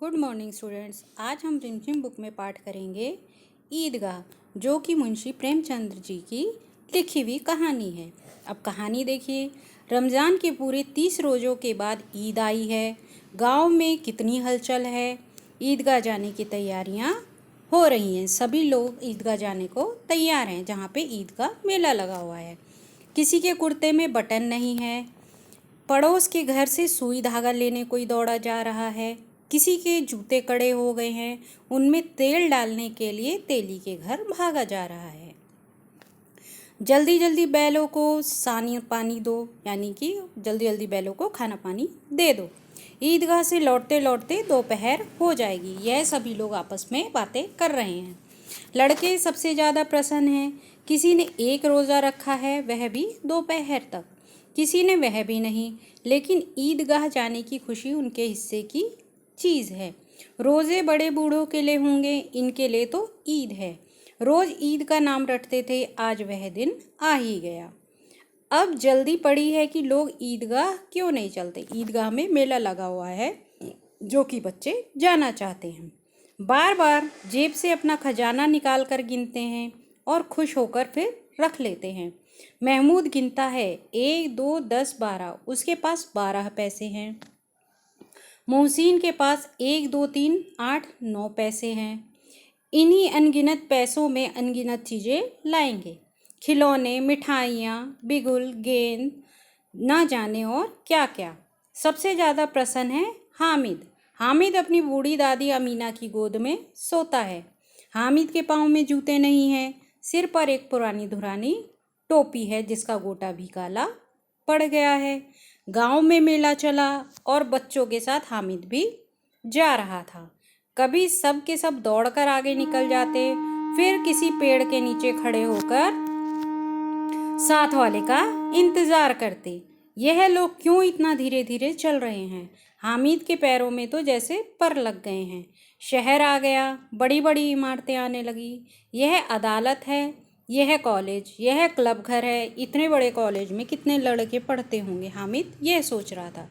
Good morning students. आज हम रिमझिम बुक में पाठ करेंगे ईदगाह, जो कि मुंशी प्रेमचंद्र जी की लिखी हुई कहानी है। अब कहानी देखिए। रमज़ान के पूरे 30 रोज़ों के बाद ईद आई है। गांव में कितनी हलचल है। ईदगाह जाने की तैयारियां हो रही हैं। सभी लोग ईदगाह जाने को तैयार हैं, जहाँ पे ईद का मेला लगा हुआ है। किसी के कुर्ते में बटन नहीं है। पड़ोस के घर से सुई धागा लेने कोई दौड़ा जा रहा है। किसी के जूते कड़े हो गए हैं, उनमें तेल डालने के लिए तेली के घर भागा जा रहा है। जल्दी जल्दी बैलों को सानी पानी दो, यानी कि जल्दी जल्दी बैलों को खाना पानी दे दो। ईदगाह से लौटते लौटते दोपहर हो जाएगी। यह सभी लोग आपस में बातें कर रहे हैं। लड़के सबसे ज़्यादा प्रसन्न हैं। किसी ने एक रोज़ा रखा है, वह भी दोपहर तक। किसी ने वह भी नहीं, लेकिन ईदगाह जाने की खुशी उनके हिस्से की चीज़ है। रोज़े बड़े बूढ़ों के लिए होंगे, इनके लिए तो ईद है। रोज़ ईद का नाम रटते थे, आज वह दिन आ ही गया। अब जल्दी पड़ी है कि लोग ईदगाह क्यों नहीं चलते। ईदगाह में मेला लगा हुआ है, जो कि बच्चे जाना चाहते हैं। बार बार जेब से अपना खजाना निकाल कर गिनते हैं और खुश होकर फिर रख लेते हैं। महमूद गिनता है, 1 2 10 12। उसके पास 12 पैसे हैं। मोहसिन के पास 1 2 3 8 9 पैसे हैं। इन्हीं अनगिनत पैसों में अनगिनत चीज़ें लाएंगे। खिलौने, मिठाइयाँ, बिगुल, गेंद, ना जाने और क्या क्या। सबसे ज़्यादा प्रसन्न है हामिद। हामिद अपनी बूढ़ी दादी अमीना की गोद में सोता है। हामिद के पाँव में जूते नहीं हैं। सिर पर एक पुरानी धुरानी टोपी है, जिसका गोटा भी काला पड़ गया है। गांव में मेला चला और बच्चों के साथ हामिद भी जा रहा था। कभी सब के सब दौड़कर आगे निकल जाते, फिर किसी पेड़ के नीचे खड़े होकर साथ वाले का इंतजार करते। यह लोग क्यों इतना धीरे धीरे चल रहे हैं। हामिद के पैरों में तो जैसे पर लग गए हैं। शहर आ गया, बड़ी बड़ी इमारतें आने लगी। यह अदालत है, यह कॉलेज, यह क्लब घर है। इतने बड़े कॉलेज में कितने लड़के पढ़ते होंगे, हामिद यह सोच रहा था।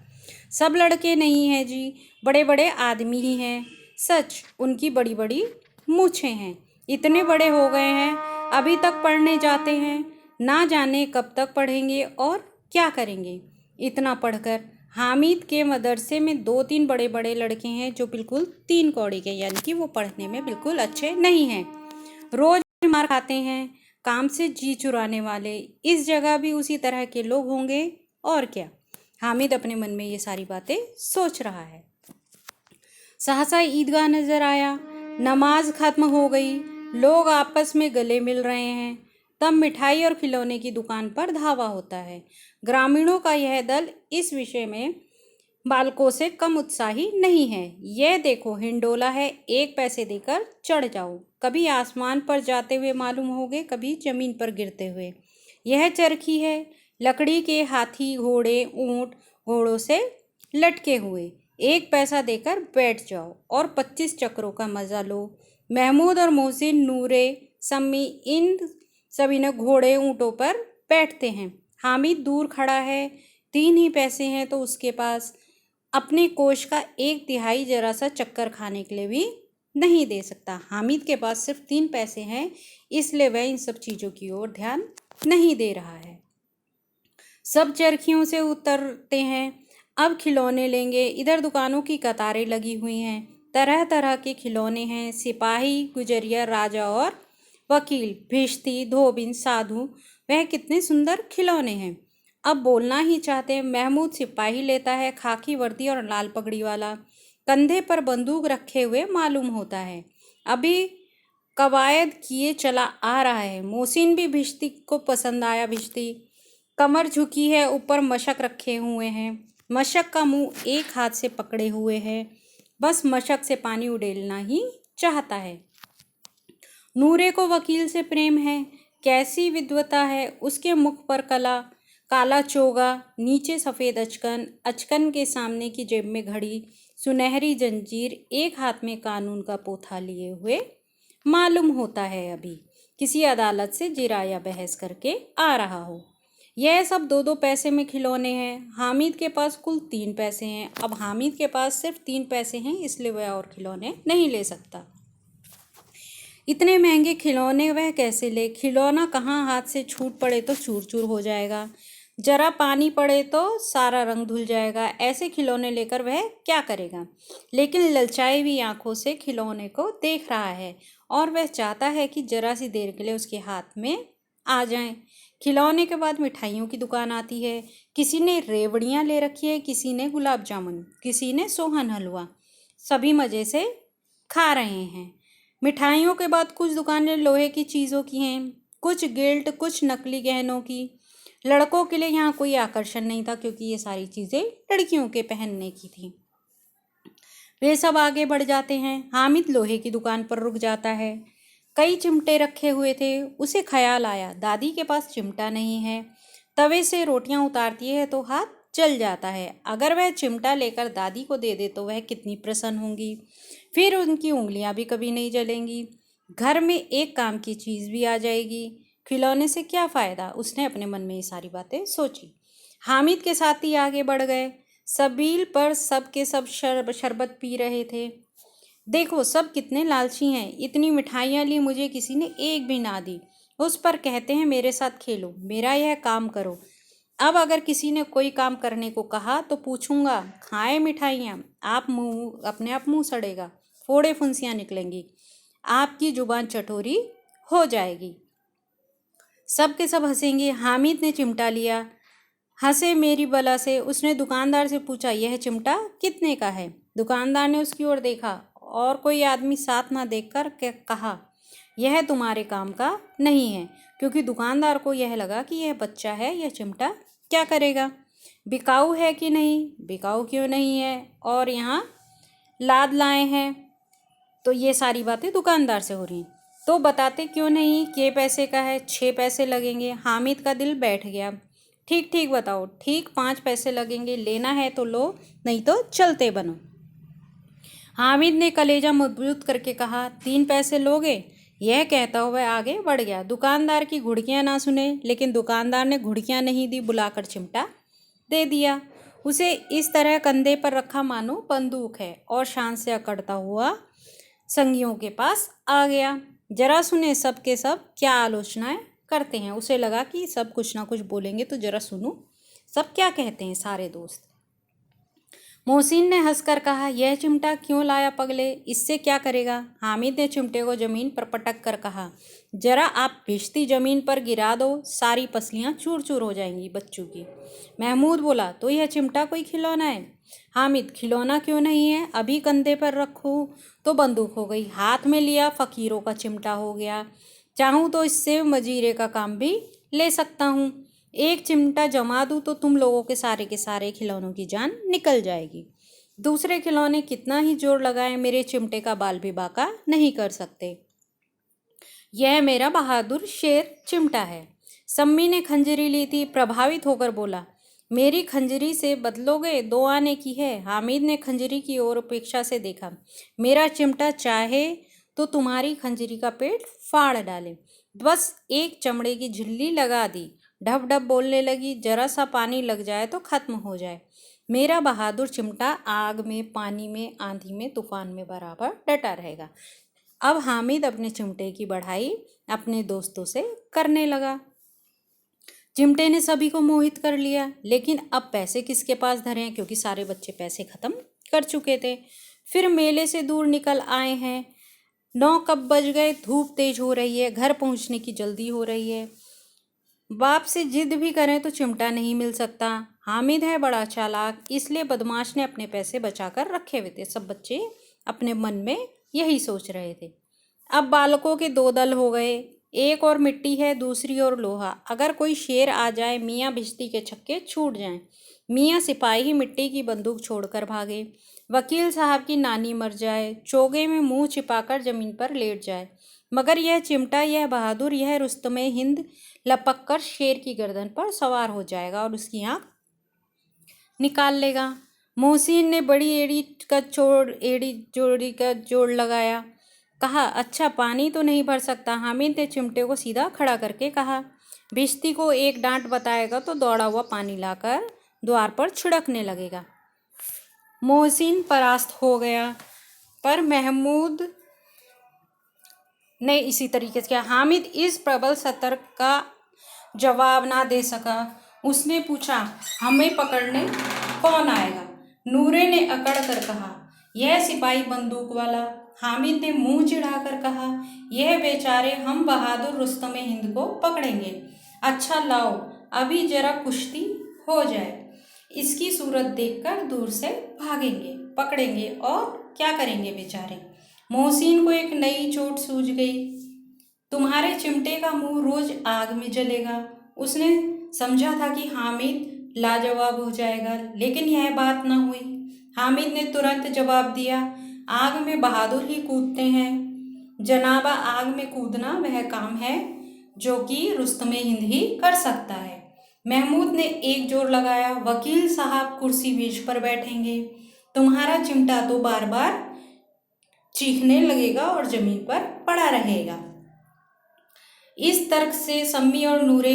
सब लड़के नहीं हैं जी, बड़े बड़े आदमी ही हैं। सच, उनकी बड़ी बड़ी मूछें हैं। इतने बड़े हो गए हैं, अभी तक पढ़ने जाते हैं। ना जाने कब तक पढ़ेंगे और क्या करेंगे। इतना पढ़कर हामिद के मदरसे में 2 3 बड़े बड़े लड़के हैं, जो बिल्कुल 3 कौड़ी के, यानी कि वो पढ़ने में बिल्कुल अच्छे नहीं हैं। रोज मार खाते हैं, काम से जी चुराने वाले। इस जगह भी उसी तरह के लोग होंगे और क्या। हामिद अपने मन में ये सारी बातें सोच रहा है। सहसा ईदगाह नजर आया। नमाज खत्म हो गई। लोग आपस में गले मिल रहे हैं। तब मिठाई और खिलौने की दुकान पर धावा होता है। ग्रामीणों का यह दल इस विषय में बालकों से कम उत्साही नहीं है। यह देखो, हिंडोला है, 1 पैसे देकर चढ़ जाओ। कभी आसमान पर जाते हुए मालूम होगे, कभी जमीन पर गिरते हुए। यह चरखी है, लकड़ी के हाथी, घोड़े, ऊंट, घोड़ों से लटके हुए। 1 पैसा देकर बैठ जाओ और 25 चक्रों का मजा लो। महमूद और मोहसिन, नूरे, सम्मी, इन सभी ने घोड़े, ऊँटों पर बैठते हैं। हामिद दूर खड़ा है। 3 ही पैसे हैं तो उसके पास अपने कोष का 1/3 जरा सा चक्कर खाने के लिए भी नहीं दे सकता। हामिद के पास सिर्फ 3 पैसे हैं, इसलिए वह इन सब चीज़ों की ओर ध्यान नहीं दे रहा है। सब चरखियों से उतरते हैं। अब खिलौने लेंगे। इधर दुकानों की कतारें लगी हुई हैं। तरह तरह के खिलौने हैं। सिपाही, गुजरिया, राजा और वकील, भिश्ती, धोबिन, साधु, वह कितने सुंदर खिलौने हैं। अब बोलना ही चाहते हैं। महमूद सिपाही लेता है, खाकी वर्दी और लाल पगड़ी वाला, कंधे पर बंदूक रखे हुए मालूम होता है। अभी कवायद किए चला आ रहा है। मोहसिन भी भिश्ती को पसंद आया। भिश्ती कमर झुकी है, ऊपर मशक रखे हुए हैं। मशक का मुंह एक हाथ से पकड़े हुए है, बस मशक से पानी उड़ेलना ही चाहता है। नूरे को वकील से प्रेम है। कैसी विद्वता है उसके मुख पर। काला चोगा, नीचे सफ़ेद अचकन, अचकन के सामने की जेब में घड़ी, सुनहरी जंजीर, एक हाथ में कानून का पोथा लिए हुए मालूम होता है। अभी किसी अदालत से जिरा या बहस करके आ रहा हो। यह सब 2-2 पैसे में खिलौने हैं। हामिद के पास कुल 3 पैसे हैं। अब हामिद के पास सिर्फ 3 पैसे हैं, इसलिए वह और खिलौने नहीं ले सकता। इतने महंगे खिलौने वह कैसे ले? खिलौना कहाँ हाथ से छूट पड़े तो चूर चूर हो जाएगा, जरा पानी पड़े तो सारा रंग धुल जाएगा। ऐसे खिलौने लेकर वह क्या करेगा? लेकिन ललचाई हुई आंखों से खिलौने को देख रहा है और वह चाहता है कि जरा सी देर के लिए उसके हाथ में आ जाएं। खिलौने के बाद मिठाइयों की दुकान आती है। किसी ने रेवड़ियाँ ले रखी है, किसी ने गुलाब जामुन, किसी ने सोहन हलवा। सभी मज़े से खा रहे हैं। मिठाइयों के बाद कुछ दुकानें लोहे की चीज़ों की हैं, कुछ गिल्ट, कुछ नकली गहनों की। लड़कों के लिए यहाँ कोई आकर्षण नहीं था, क्योंकि ये सारी चीज़ें लड़कियों के पहनने की थी। वे सब आगे बढ़ जाते हैं। हामिद लोहे की दुकान पर रुक जाता है। कई चिमटे रखे हुए थे। उसे ख्याल आया, दादी के पास चिमटा नहीं है। तवे से रोटियां उतारती है तो हाथ जल जाता है। अगर वह चिमटा लेकर दादी को दे दे तो वह कितनी प्रसन्न होंगी, फिर उनकी उंगलियां भी कभी नहीं जलेंगी। घर में एक काम की चीज़ भी आ जाएगी। खिलौने से क्या फ़ायदा? उसने अपने मन में ये सारी बातें सोची। हामिद के साथी आगे बढ़ गए। सबील पर सब के सब शरबत पी रहे थे। देखो सब कितने लालची हैं, इतनी मिठाइयाँ ली, मुझे किसी ने एक भी ना दी। उस पर कहते हैं मेरे साथ खेलो, मेरा यह काम करो। अब अगर किसी ने कोई काम करने को कहा तो पूछूंगा, खाए मिठाइयाँ? आप मुंह अपने आप मुंह सड़ेगा, फोड़े फुंसियाँ निकलेंगी, आपकी जुबान चटोरी हो जाएगी। सब के सब हंसेंगे। हामिद ने चिमटा लिया, हंसे मेरी बला से। उसने दुकानदार से पूछा, यह चिमटा कितने का है? दुकानदार ने उसकी ओर देखा और कोई आदमी साथ ना देखकर कहा, यह तुम्हारे काम का नहीं है। क्योंकि दुकानदार को यह लगा कि यह बच्चा है, यह चिमटा क्या करेगा? बिकाऊ है कि नहीं? बिकाऊ क्यों नहीं है? और यहाँ लाद लाए हैं। तो ये सारी बातें दुकानदार से हो रही हैं। तो बताते क्यों नहीं कि पैसे का है? 6 पैसे लगेंगे। हामिद का दिल बैठ गया। ठीक ठीक बताओ। ठीक 5 पैसे लगेंगे। लेना है तो लो, नहीं तो चलते बनो। हामिद ने कलेजा मजबूत करके कहा, 3 पैसे लोगे? यह कहता हुआ आगे बढ़ गया। दुकानदार की घुड़कियाँ ना सुने, लेकिन दुकानदार ने घुड़कियाँ नहीं दी, बुलाकर चिमटा दे दिया। उसे इस तरह कंधे पर रखा मानो बंदूक है, और शान से अकड़ता हुआ संगियों के पास आ गया। जरा सुने सब के सब क्या आलोचनाएं करते हैं। उसे लगा कि सब कुछ ना कुछ बोलेंगे, तो जरा सुनूं सब क्या कहते हैं सारे दोस्त। मोहसिन ने हंसकर कहा, यह चिमटा क्यों लाया पगले, इससे क्या करेगा? हामिद ने चिमटे को जमीन पर पटक कर कहा, जरा आप भिश्ती जमीन पर गिरा दो, सारी पसलियां चूर चूर हो जाएंगी बच्चों की। महमूद बोला, तो यह चिमटा कोई खिलौना है? हामिद, खिलौना क्यों नहीं है? अभी कंधे पर रखूं तो बंदूक हो गई, हाथ में लिया फ़कीरों का चिमटा हो गया। चाहूँ तो इससे मजीरे का काम भी ले सकता हूँ। एक चिमटा जमा दूँ तो तुम लोगों के सारे खिलौनों की जान निकल जाएगी। दूसरे खिलौने कितना ही जोर लगाए, मेरे चिमटे का बाल भी बाका नहीं कर सकते। यह मेरा बहादुर शेर चिमटा है। सम्मी ने खंजरी ली थी, प्रभावित होकर बोला, मेरी खंजरी से बदलोगे? 2 आने की है। हामिद ने खंजरी की ओर उपेक्षा से देखा। मेरा चिमटा चाहे तो तुम्हारी खंजरी का पेट फाड़ डाले। बस एक चमड़े की झिल्ली लगा दी, ढब ढब बोलने लगी, जरा सा पानी लग जाए तो खत्म हो जाए। मेरा बहादुर चिमटा आग में, पानी में, आंधी में, तूफान में बराबर डटा रहेगा। अब हामिद अपने चिमटे की बढ़ाई अपने दोस्तों से करने लगा। चिमटे ने सभी को मोहित कर लिया, लेकिन अब पैसे किसके पास धरें, क्योंकि सारे बच्चे पैसे ख़त्म कर चुके थे। फिर मेले से दूर निकल आए हैं। 9 कब बज गए, धूप तेज हो रही है, घर पहुंचने की जल्दी हो रही है। बाप से जिद भी करें तो चिमटा नहीं मिल सकता। हामिद है बड़ा चालाक, इसलिए बदमाश ने अपने पैसे बचाकर रखे हुए थे। सब बच्चे अपने मन में यही सोच रहे थे। अब बालकों के 2 दल हो गए, एक और मिट्टी है, दूसरी ओर लोहा। अगर कोई शेर आ जाए, मियाँ भिश्ती के छक्के छूट जाएं। मियाँ सिपाही मिट्टी की बंदूक छोड़कर भागे। वकील साहब की नानी मर जाए, चोगे में मुंह छिपाकर जमीन पर लेट जाए, मगर यह चिमटा, यह बहादुर, यह रुस्तमे हिंद लपक कर शेर की गर्दन पर सवार हो जाएगा और उसकी आँख निकाल लेगा। मोहसिन ने बड़ी एड़ी जोड़ी का जोड़ लगाया। कहा, अच्छा पानी तो नहीं भर सकता? हामिद ने चिमटे को सीधा खड़ा करके कहा। भिश्ती को एक डांट बताएगा तो दौड़ा हुआ पानी लाकर द्वार पर छिड़कने लगेगा। मोहसिन परास्त हो गया, पर महमूद ने इसी तरीके से किया। हामिद इस प्रबल सतर्क का जवाब ना दे सका। उसने पूछा, हमें पकड़ने कौन आएगा? नूरे ने अकड़ कर कहा, यह सिपाही बंदूक वाला। हामिद ने मुंह चिढ़ाकर कहा, यह बेचारे हम बहादुर रुस्तम हिंद को पकड़ेंगे। अच्छा लाओ, अभी जरा कुश्ती हो जाए, इसकी सूरत देखकर दूर से भागेंगे, पकड़ेंगे और क्या करेंगे बेचारे। मोहसिन को एक नई चोट सूझ गई। तुम्हारे चिमटे का मुंह रोज आग में जलेगा। उसने समझा था कि हामिद लाजवाब हो जाएगा, लेकिन यह बात न हुई। हामिद ने तुरंत जवाब दिया, आग में बहादुर ही कूदते हैं जनाबा। आग में कूदना वह काम है जो कि रुस्तम हिंद ही कर सकता है। महमूद ने एक जोर लगाया, वकील साहब कुर्सी मेज पर बैठेंगे, तुम्हारा चिमटा तो बार बार चीखने लगेगा और जमीन पर पड़ा रहेगा। इस तर्क से सम्मी और नूरे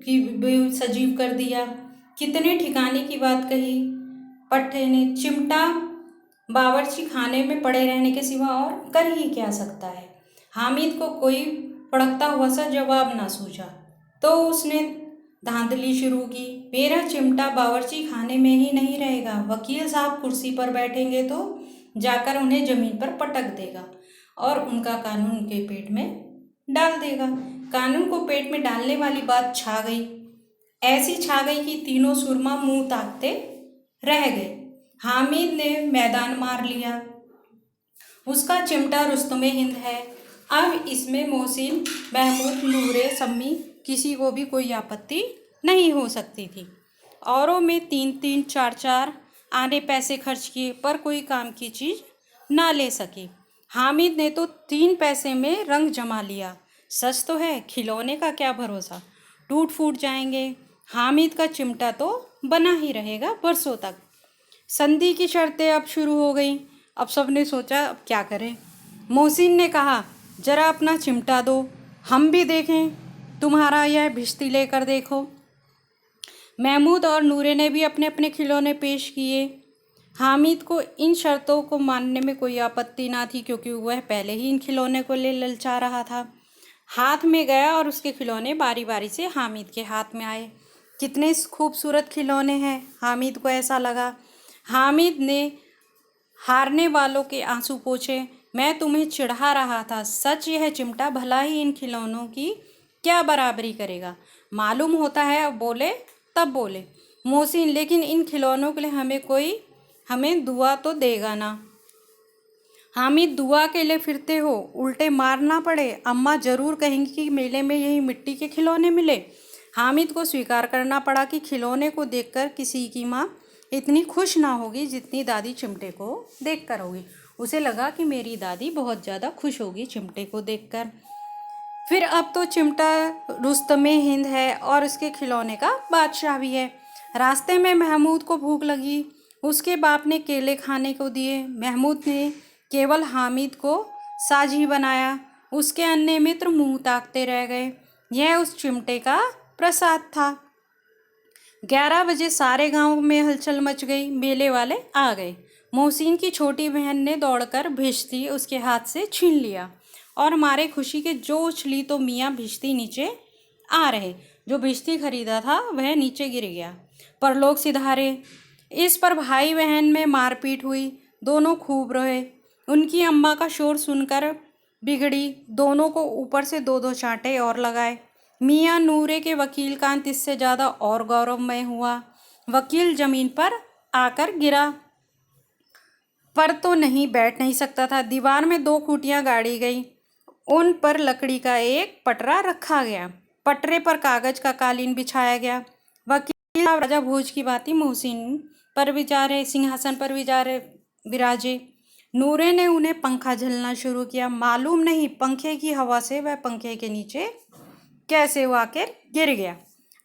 की सजीव कर दिया। कितने ठिकाने की बात कही पट्टे ने। चिमटा बावर्ची खाने में पड़े रहने के सिवा और कर ही क्या सकता है। हामिद को कोई भड़कता हुआ सा जवाब ना सूझा, तो उसने धांधली शुरू की। मेरा चिमटा बावर्ची खाने में ही नहीं रहेगा। वकील साहब कुर्सी पर बैठेंगे तो जाकर उन्हें जमीन पर पटक देगा और उनका कानून उनके पेट में डाल देगा। कानून को पेट में डालने वाली बात छा गई, ऐसी छा गई कि तीनों सुरमा मुंह ताकते रह गए। हामिद ने मैदान मार लिया। उसका चिमटा रुस्तम हिंद है। अब इसमें मोहसिन, महमूद, नूरे, सम्मी किसी को भी कोई आपत्ति नहीं हो सकती थी। औरों में 3-3, 4-4 आने पैसे खर्च किए, पर कोई काम की चीज़ ना ले सकी। हामिद ने तो 3 पैसे में रंग जमा लिया। सच तो है, खिलौने का क्या भरोसा, टूट फूट जाएंगे। हामिद का चिमटा तो बना ही रहेगा बरसों तक। संधि की शर्तें अब शुरू हो गई। अब सबने सोचा अब क्या करें। मोहसिन ने कहा, जरा अपना चिमटा दो, हम भी देखें, तुम्हारा यह भिश्ती लेकर देखो। महमूद और नूरे ने भी अपने अपने खिलौने पेश किए। हामिद को इन शर्तों को मानने में कोई आपत्ति ना थी, क्योंकि वह पहले ही इन खिलौने को ले ललचा रहा था। हाथ में गया और उसके खिलौने बारी बारी से हामिद के हाथ में आए। कितने खूबसूरत खिलौने हैं, हामिद को ऐसा लगा। हामिद ने हारने वालों के आंसू पोंछे। मैं तुम्हें चिढ़ा रहा था, सच यह चिमटा भला ही इन खिलौनों की क्या बराबरी करेगा। मालूम होता है, अब बोले तब बोले। मोहसिन, लेकिन इन खिलौनों के लिए हमें दुआ तो देगा ना। हामिद, दुआ के लिए फिरते हो, उल्टे मार ना पड़े। अम्मा ज़रूर कहेंगी कि मेले में यही मिट्टी के खिलौने मिले। हामिद को स्वीकार करना पड़ा कि खिलौने को देखकर किसी की माँ इतनी खुश ना होगी जितनी दादी चिमटे को देखकर होगी। उसे लगा कि मेरी दादी बहुत ज़्यादा खुश होगी चिमटे को देखकर। फिर अब तो चिमटा रुस्तम हिंद है और उसके खिलौने का बादशाह भी है। रास्ते में महमूद को भूख लगी। उसके बाप ने केले खाने को दिए। महमूद ने केवल हामिद को साझी बनाया। उसके अन्य मित्र मुंह ताकते रह गए। यह उस चिमटे का प्रसाद था। 11 बजे सारे गांव में हलचल मच गई। मेले वाले आ गए। मोहसिन की छोटी बहन ने दौड़कर भिश्ती उसके हाथ से छीन लिया और मारे खुशी के जो उछली तो मियाँ भिश्ती नीचे आ रहे। जो भिश्ती खरीदा था वह नीचे गिर गया। पर लोग सिधारे। इस पर भाई बहन में मारपीट हुई। दोनों खूब रोए। उनकी अम्मा का शोर सुनकर बिगड़ी। दोनों को ऊपर से 2-2 चांटे और लगाए। मियाँ नूरे के वकील का अंत इससे ज़्यादा और गौरवमय हुआ। वकील ज़मीन पर आकर गिरा, पर तो बैठ नहीं सकता था। दीवार में 2 खूंटियाँ गाड़ी गई। उन पर लकड़ी का एक पटरा रखा गया। पटरे पर कागज का कालीन बिछाया गया। वकील राजा भोज की भांति मोहसिन पर सिंहासन पर विराजे। नूरे ने उन्हें पंखा झलना शुरू किया। मालूम नहीं पंखे की हवा से वह पंखे के नीचे कैसे वो आकर गिर गया।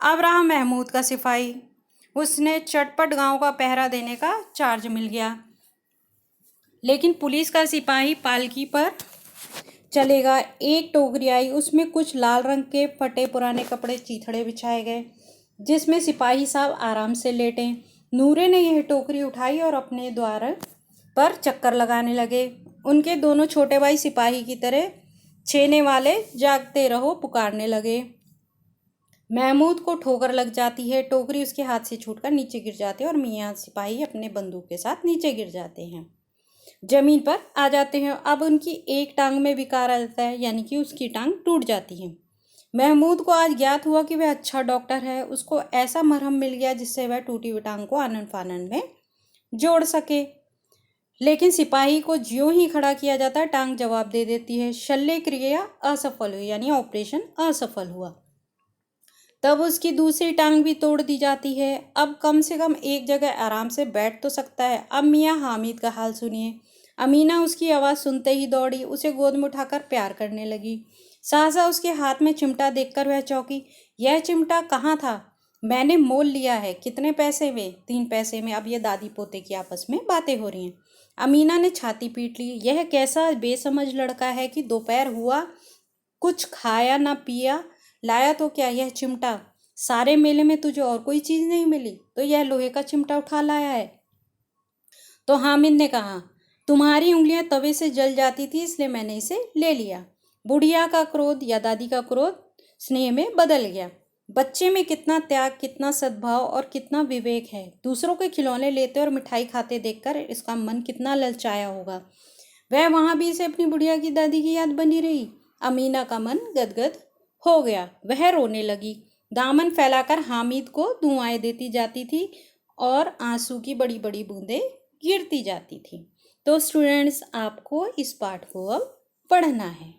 अब रहा महमूद का सिपाही। उसने चटपट गांव का पहरा देने का चार्ज मिल गया। लेकिन पुलिस का सिपाही पालकी पर चलेगा। एक टोकरी आई, उसमें कुछ लाल रंग के फटे पुराने कपड़े चीथड़े बिछाए गए, जिसमें सिपाही साहब आराम से लेटे। नूरे ने यह टोकरी उठाई और अपने द्वार पर चक्कर लगाने लगे। उनके दोनों छोटे भाई सिपाही की तरह छेने वाले जागते रहो पुकारने लगे। महमूद को ठोकर लग जाती है, टोकरी उसके हाथ से छूटकर नीचे गिर जाती है और मियाँ सिपाही अपने बंदूक के साथ नीचे गिर जाते हैं, जमीन पर आ जाते हैं। अब उनकी एक टांग में विकार आ जाता है, यानी कि उसकी टांग टूट जाती है। महमूद को आज ज्ञात हुआ कि वह अच्छा डॉक्टर है। उसको ऐसा मरहम मिल गया जिससे वह टूटी हुई टांग को आनन फानन में जोड़ सके। लेकिन सिपाही को ज्यों ही खड़ा किया जाता है, टांग जवाब दे देती है। शल्य क्रिया असफल हुई, यानी ऑपरेशन असफल हुआ। तब उसकी दूसरी टांग भी तोड़ दी जाती है। अब कम से कम एक जगह आराम से बैठ तो सकता है। अब मियाँ हामिद का हाल सुनिए। अमीना उसकी आवाज़ सुनते ही दौड़ी, उसे गोद में उठाकर प्यार करने लगी। सहसा उसके हाथ में चिमटा देखकर वह चौंकी। यह चिमटा कहाँ था? मैंने मोल लिया है। कितने पैसे में? 3 पैसे में। अब ये दादी पोते की आपस में बातें हो रही हैं। अमीना ने छाती पीट ली। यह कैसा बेसमझ लड़का है कि दोपहर हुआ कुछ खाया ना पिया, लाया तो क्या यह चिमटा? सारे मेले में तुझे और कोई चीज़ नहीं मिली तो यह लोहे का चिमटा उठा लाया है? तो हामिद ने कहा, तुम्हारी उंगलियां तवे से जल जाती थी इसलिए मैंने इसे ले लिया। बुढ़िया का क्रोध या दादी का क्रोध स्नेह में बदल गया। बच्चे में कितना त्याग, कितना सद्भाव और कितना विवेक है। दूसरों के खिलौने लेते और मिठाई खाते देखकर इसका मन कितना ललचाया होगा। वह वहां भी इसे अपनी बुढ़िया की दादी की याद बनी रही। अमीना का मन गदगद हो गया। वह रोने लगी, दामन फैलाकर हामिद को दुआएं देती जाती थी और आंसू की बड़ी बड़ी बूंदें गिरती जाती थी। तो स्टूडेंट्स, आपको इस पाठ को अब पढ़ना है।